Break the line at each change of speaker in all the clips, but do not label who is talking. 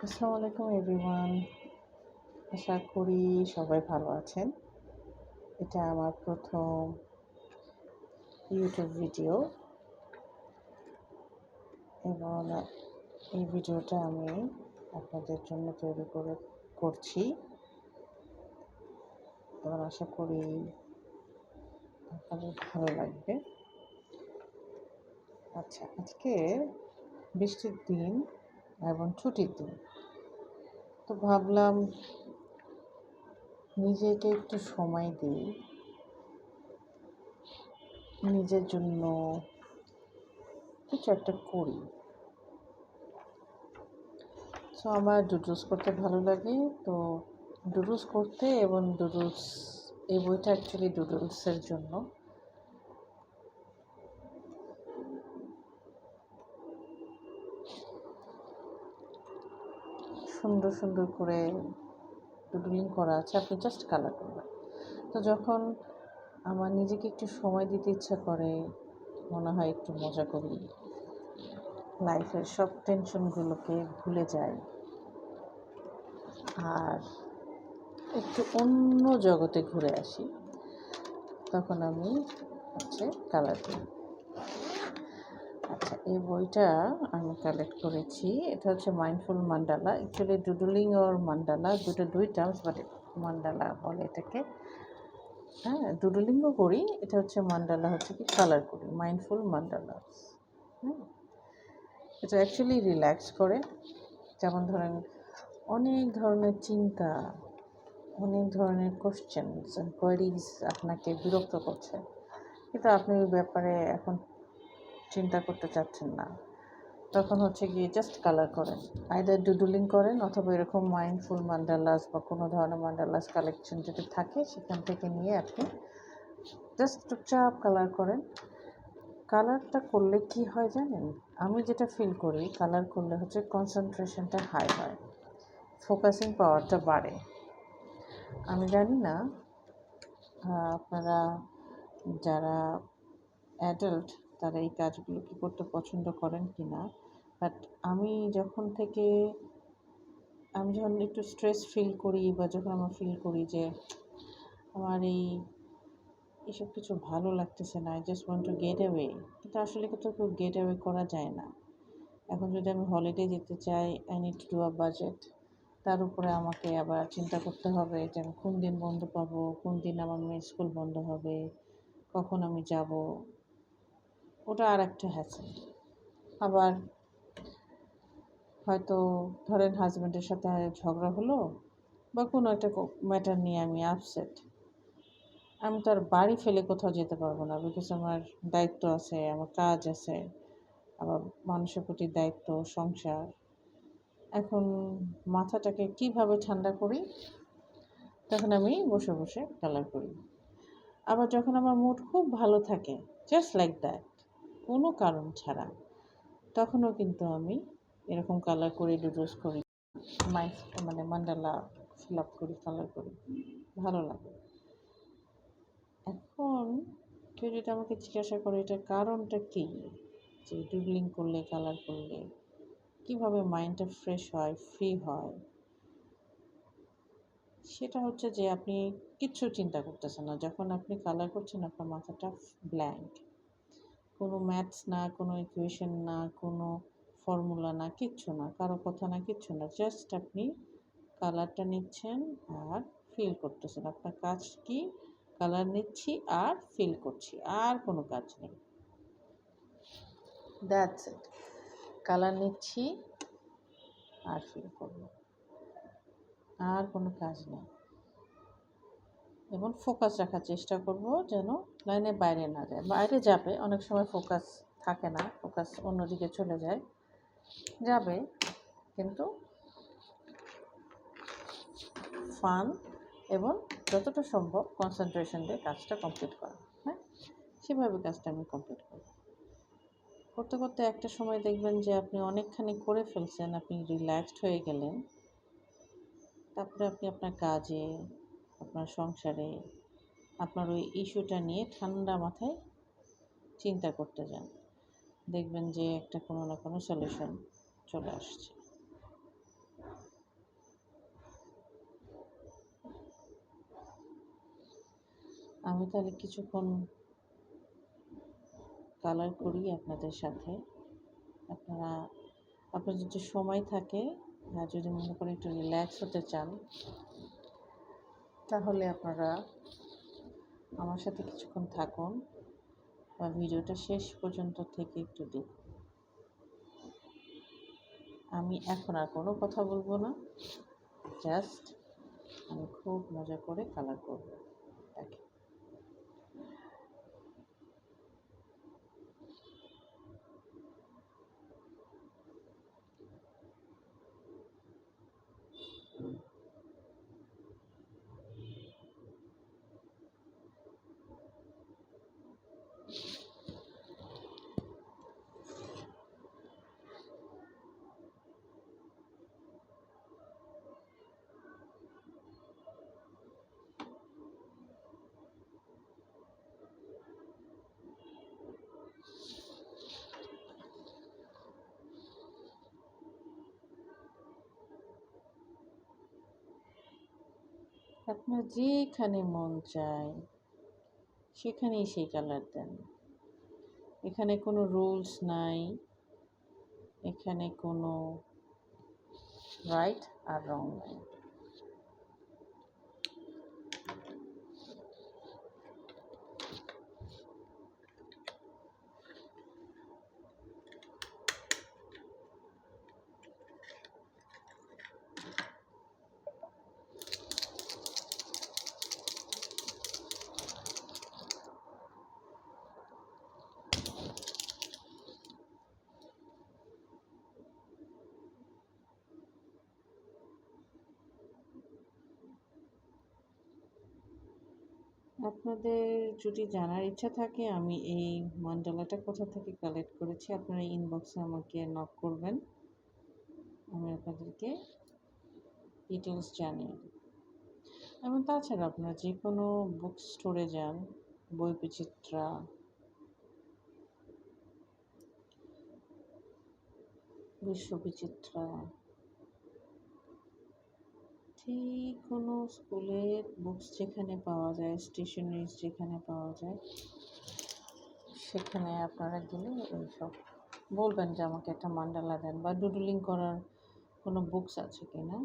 আসসালামু আলাইকুম এভরিওয়ান। আশা করি সবাই ভালো আছেন। এটা আমার প্রথম ইউটিউব ভিডিও এবং এই ভিডিওটা আমি আপনাদের জন্য তৈরি করছি এবং আশা করি আপনাদের ভালো লাগবে। আচ্ছা, আজকে বৃষ্টির দিন এবং ছুটির দিন, তো ভাবলাম নিজেকে একটু সময় দিই, নিজের জন্য কিছু একটা করি। সো আমার ডুডলস করতে ভালো লাগে। তো ডুডলস করতে এবং এই বইটা অ্যাকচুয়ালি ডুডলসের জন্য। সুন্দর সুন্দর করে ডুডলিং করা আছে, আপনি জাস্ট কালার করবেন। তো যখন আমার নিজেকে একটু সময় দিতে ইচ্ছা করে, মনে হয় একটু মজা করি, লাইফের সব টেনশনগুলোকে ভুলে যাই আর একটু অন্য জগতে ঘুরে আসি, তখন আমি কালার করি। আচ্ছা, এই বইটা আমি কালেক্ট করেছি। এটা হচ্ছে মাইন্ডফুল মান্ডালা। অ্যাকচুয়ালি ডুডলিং আর মান্ডালা দুই টার্মস, বাট মান্ডালা বলে এটাকে। হ্যাঁ, ডুডলিংও করি। এটা হচ্ছে মান্ডালা, হচ্ছে কি কালার করি, মাইন্ডফুল মান্ডালা। হ্যাঁ, এটা অ্যাকচুয়ালি রিল্যাক্স করে। যেমন ধরেন, অনেক ধরনের চিন্তা, অনেক ধরনের কোশ্চেনস অ্যান্ড কোয়ারিজ আপনাকে বিরক্ত করছে, কিন্তু আপনি ওই ব্যাপারে এখন চিন্তা করতে চাচ্ছেন না। তখন হচ্ছে গিয়ে জাস্ট কালার করেন, আইদার ডুডলিং করেন অথবা এরকম মাইন্ডফুল মান্ডালাস বা কোনো ধরনের মান্ডালাস কালেকশন যদি থাকে সেখান থেকে নিয়ে আপনি জাস্ট চুপচাপ কালার করেন। কালারটা করলে কি হয় জানেন? আমি যেটা ফিল করি, কালার করলে হচ্ছে কনসেন্ট্রেশনটা হাই হয়, ফোকাসিং পাওয়ারটা বাড়ে। আমি জানি না আপনারা যারা অ্যাডাল্ট তারা এই কাজগুলো কি করতে পছন্দ করেন কি না, বাট আমি যখন একটু স্ট্রেস ফিল করি বা যখন আমার ফিল করি যে আমার এইসব কিছু ভালো লাগতেছে না, I just want to get away, কিন্তু আসলে তো কেউ গেট অ্যাওয়ে করা যায় না। এখন যদি আমি হলিডে যেতে চাই, I need to do a budget. তার উপরে আমাকে আবার চিন্তা করতে হবে যে আমি কোন দিন বন্ধ পাবো, কোন দিন আমার মেয়ের স্কুল বন্ধ হবে, কখন আমি যাব, ওটা আর একটা হ্যাসেল। আবার হয়তো ধরেন হাজব্যান্ডের সাথে ঝগড়া হলো বা কোনো একটা ম্যাটার নিয়ে আমি আপসেট, আমি তো আর বাড়ি ফেলে কোথাও যেতে পারবো না, বিকজ আমার দায়িত্ব আছে, আমার কাজ আছে, আবার মানুষের প্রতি দায়িত্ব, সংসার। এখন মাথাটাকে কিভাবে ঠান্ডা করি? তখন আমি বসে বসে কালার করি। আবার যখন আমার মুড খুব ভালো থাকে, জাস্ট লাইক দ্যাট, কোনো কারণ ছাড়া, তখনও কিন্তু আমি এরকম কালার করি, ডুডলস করি, মাই মান্ডালা ফিল আপ করি, কালার করি, ভালো লাগে। এখন কেউ যদি আমাকে জিজ্ঞাসা করে এটার কারণটা কী, যে ডুডলিং করলে, কালার করলে কীভাবে মাইন্ডটা ফ্রেশ হয়, ফ্রি হয়, সেটা হচ্ছে যে আপনি কিচ্ছু চিন্তা করতেছেন না। যখন আপনি কালার করছেন আপনার মাথাটা ব্ল্যাঙ্ক, কোনো ম্যাথস না, কোনো ইকুয়েশন না, কোনো ফর্মুলা না, কিচ্ছু না, কারো কথা না, কিচ্ছু না, জাস্ট আপনি কালারটা নিচ্ছেন আর ফিল করতেছেন। আপনার কাজ কি? কালার নিচ্ছি আর ফিল করছি, আর কোনো কাজ নেই। That's it. কালার নিচ্ছি আর ফিল করব, আর কোনো কাজ নেই। এবং ফোকাস রাখার চেষ্টা করব যেন লাইনের বাইরে না যায়। বাইরে যাবে, অনেক সময় ফোকাস থাকে না, ফোকাস অন্যদিকে চলে যায়, যাবে, কিন্তু ফান এবং যতটা সম্ভব কনসেন্ট্রেশন দিয়ে কাজটা কমপ্লিট করা। হ্যাঁ, সেভাবে কাজটা আমি কমপ্লিট করব। করতে করতে একটা সময় দেখবেন যে আপনি অনেকখানি করে ফেলছেন, আপনি রিল্যাক্সড হয়ে গেলেন। তারপরে আপনি আপনার কাজে, আপনার সংসারে, আপনার ওই ইস্যুটা নিয়ে ঠান্ডা মাথায় চিন্তা করতে যান, দেখবেন যে একটা কোনো না কোনো সলিউশন চলে আসছে। আমি তাহলে কিছুক্ষণ কালার করি আপনাদের সাথে। আপনার যদি সময় থাকে আর যদি মনে করেন একটু রিল্যাক্স হতে চান, তাহলে আপনারা আমার সাথে কিছুক্ষণ থাকুন বা ভিডিওটা শেষ পর্যন্ত থেকে একটু দেখুন। আমি এখন আর কোনো কথা বলবো না, জাস্ট আমি খুব মজা করে কালার করব এটাকে। আপনার যেখানে মন চায় সেখানেই সেই কালার দেন। এখানে কোনো রুলস নাই, এখানে কোনো রাইট আর রং নাই। আপনাদের যদি জানার ইচ্ছা থাকে আমি এই মান্ডালাটা কোথা থেকে কালেক্ট করেছি, আপনারা ইনবক্সে আমাকে নক করবেন, আমি আপনাদেরকে ডিটেলস জানিয়ে দেব। এবং তাছাড়া আপনারা যে কোনো বুক স্টোরে যান, বইবিচিত্রা, বিশ্ববিচিত্রা, ঠিক কোনো স্কুলের বুকস যেখানে পাওয়া যায়, স্টেশনারিজ যেখানে পাওয়া যায়, সেখানে আপনারা গেলে এইসব বলবেন যে আমাকে একটা মান্ডালা দেন, বা ডুডলিং করার কোনো বুকস আছে কিনা,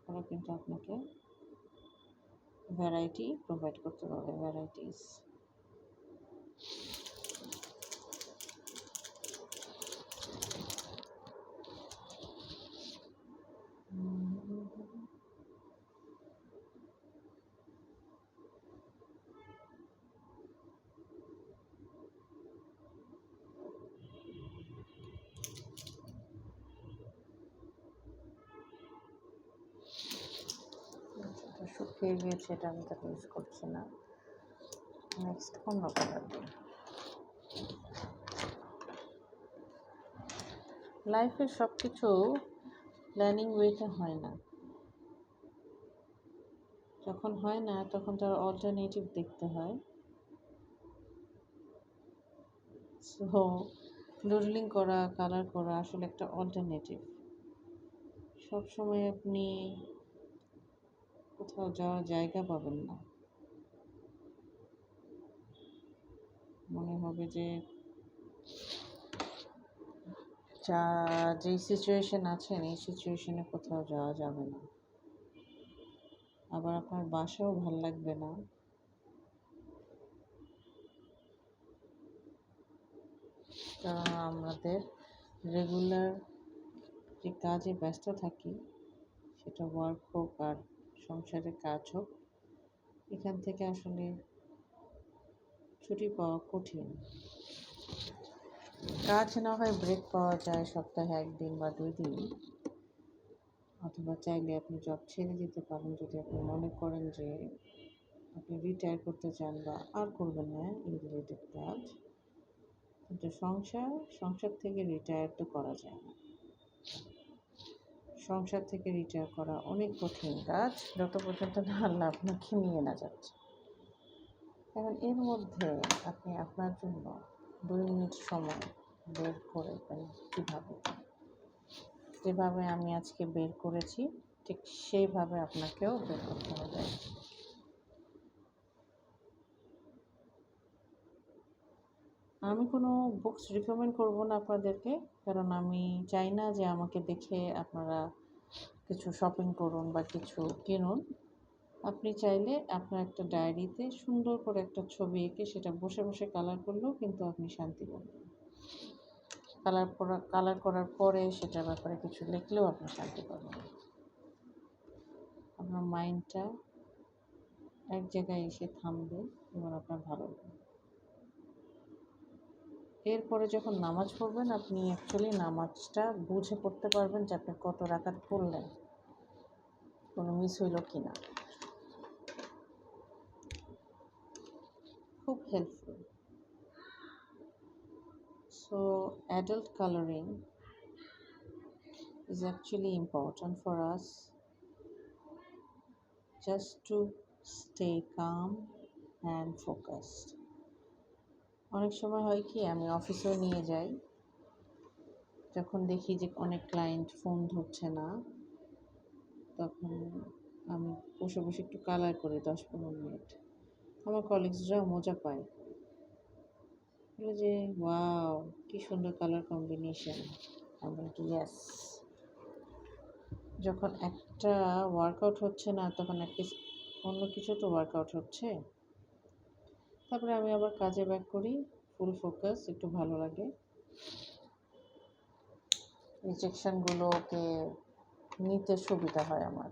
ওরা কিন্তু আপনাকে ভ্যারাইটি প্রোভাইড করতে পারবে, ভ্যারাইটিস। শুকিয়ে গিয়েছে, এটা আমি তাকে ইউজ করছি না। নেক্সট অন্য কালার দিই। লাইফের সব কিছু প্ল্যানিং ওয়েতে হয় না, যখন হয় না তখন তার অল্টারনেটিভ দেখতে হয়। সো ডুডলিং করা, কালার করা আসলে একটা অল্টারনেটিভ। সবসময় আপনি কোথাও যাওয়ার জায়গা পাবেন না, মনে হবে যে যেই সিচুয়েশন আছেন এই সিচুয়েশনে কোথাও যাওয়া যাবে না, আবার আপনার বাসাও ভাল লাগবে না। কারণ আমাদের রেগুলার যে কাজে ব্যস্ত থাকি, সেটা ওয়ার্ক হোক আর সংসারের কাজ হোক, এখান থেকে আসলে ছুটি পাওয়া কঠিন। কাজ না হয় ব্রেক পাওয়া যায় সপ্তাহে 1 দিন বা 2 দিন, অথবা চাইলে আপনি জব ছেড়ে দিতে পারেন যদি আপনি মনে করেন যে আপনি রিটায়ার করতে চান বা আর করবেন না এই রিলেটেড কাজ। কিন্তু সংসার থেকে রিটায়ার তো করা যায় না। সংসার থেকে রিটায়ার করা অনেক কঠিন কাজ, যত পর্যন্ত না আল্লাহ আপনাকে নিয়ে না যাচ্ছে। এখন এর মধ্যে আপনি আপনার জন্য 2 মিনিট সময় বের করবেন কীভাবে, যেভাবে আমি আজকে বের করেছি ঠিক সেইভাবে আপনাকেও বের করতে হবে। আমি কোনো বুকস রিকমেন্ড করব না আপনাদেরকে, কারণ আমি চাই না যে আমাকে দেখে আপনারা কিছু শপিং করুন বা কিছু কিনুন। আপনি চাইলে আপনার একটা ডায়েরিতে সুন্দর করে একটা ছবি এঁকে সেটা বসে বসে কালার করলেও কিন্তু আপনি শান্তি পাবেন। কালার করার পরে সেটার ব্যাপারে কিছু লিখলেও আপনি শান্তি পাবেন। আপনার মাইন্ডটা এক জায়গায় এসে থামবে এবং আপনার ভালো লাগবে। এরপরে যখন নামাজ পড়বেন, আপনি অ্যাকচুয়ালি নামাজটা বুঝে পড়তে পারবেন যে আপনি কত রাকাত পড়লেন, কোনো মিস হইল কি না। খুব helpful. So adult colouring is actually important for us just to stay calm and focused. অনেক সময় হয় কি, আমি অফিসেও নিয়ে যাই, যখন দেখি যে অনেক ক্লায়েন্ট ফোন ধরছে না, তখন আমি বসে বসে একটু কালার করি 10-15 মিনিট। আমার কলিগসরাও মজা পায়, বলে যে ওয়াও কি সুন্দর কালার কম্বিনেশন। আমি বলি ইয়েস। যখন একটা ওয়ার্কআউট হচ্ছে না, তখন অন্য কিছু তো ওয়ার্কআউট হচ্ছে। তারপরে আমি আবার কাজে ব্যাক করি, ফুল ফোকাস, একটু ভালো লাগে। রিজেকশনগুলোকে নিতে সুবিধা হয় আমার।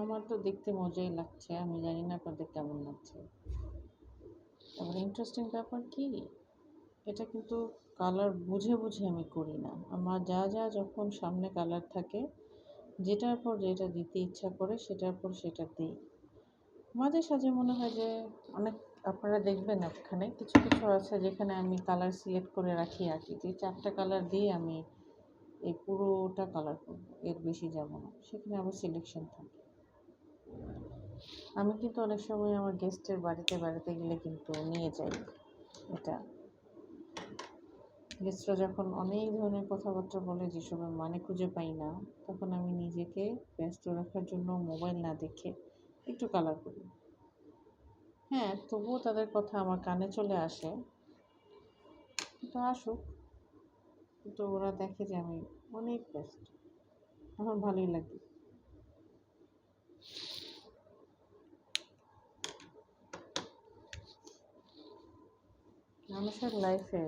আমার তো দেখতে মজাই লাগছে, আমি জানি না আপনাদের কেমন লাগছে। তারপরে ইন্টারেস্টিং ব্যাপার কি, এটা কিন্তু কালার বুঝে বুঝে আমি করি না। আমার যা যা যখন সামনে কালার থাকে, যেটার পর যেটা দিতে ইচ্ছা করে সেটার পর সেটা দিই। মাঝে সাঝে মনে হয় যে অনেক, আপনারা দেখবেন ওখানে কিছু কিছু আছে যেখানে আমি কালার সিলেক্ট করে রাখি আর কি, যে 4টা কালার দিয়ে আমি এই পুরোটা কালার করবো, এর বেশি যাব না। সেখানে আবার সিলেকশন থাকে। আমি কিন্তু অনেক সময় আমার গেস্টের বাড়িতে বেড়াতে গেলে কিন্তু নিয়ে যাই এটা। গেস্টরা যখন অনেক ধরনের কথাবার্তা বলে যেসবের মানে খুঁজে পাই না, তখন আমি নিজেকে ব্যস্ত রাখার জন্য মোবাইল না দেখে একটু কালার করি। হ্যাঁ, তবুও তাদের কথা আমার কানে চলে আসে, কিন্তু আসুক, কিন্তু ওরা দেখে যে আমি অনেক ব্যস্ত, আমার ভালোই লাগে। মানুষের লাইফে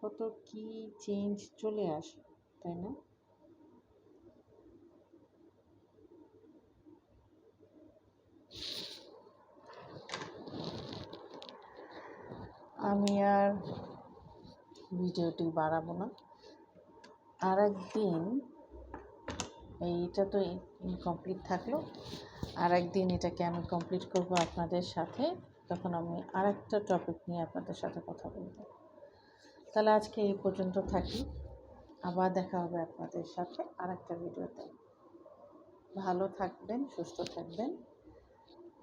কত কি চেঞ্জ চলে আসে, তাই না? আমি আর ভিডিওটি বাড়াবো না। আর একদিন, এইটা তো ইনকমপ্লিট থাকলো, আর একদিন এটাকে আমি কমপ্লিট করব আপনাদের সাথে, তখন আমি আর একটা টপিক নিয়ে আপনাদের সাথে কথা বলবো। তাহলে আজকে এই পর্যন্ত থাকি, আবার দেখা হবে আপনাদের সাথে আর একটা ভিডিওতে। ভালো থাকবেন, সুস্থ থাকবেন,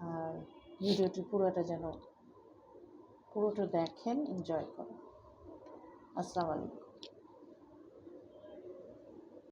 আর ভিডিওটি পুরোটা দেখেন, এনজয় করেন। আসসালামু আলাইকুম।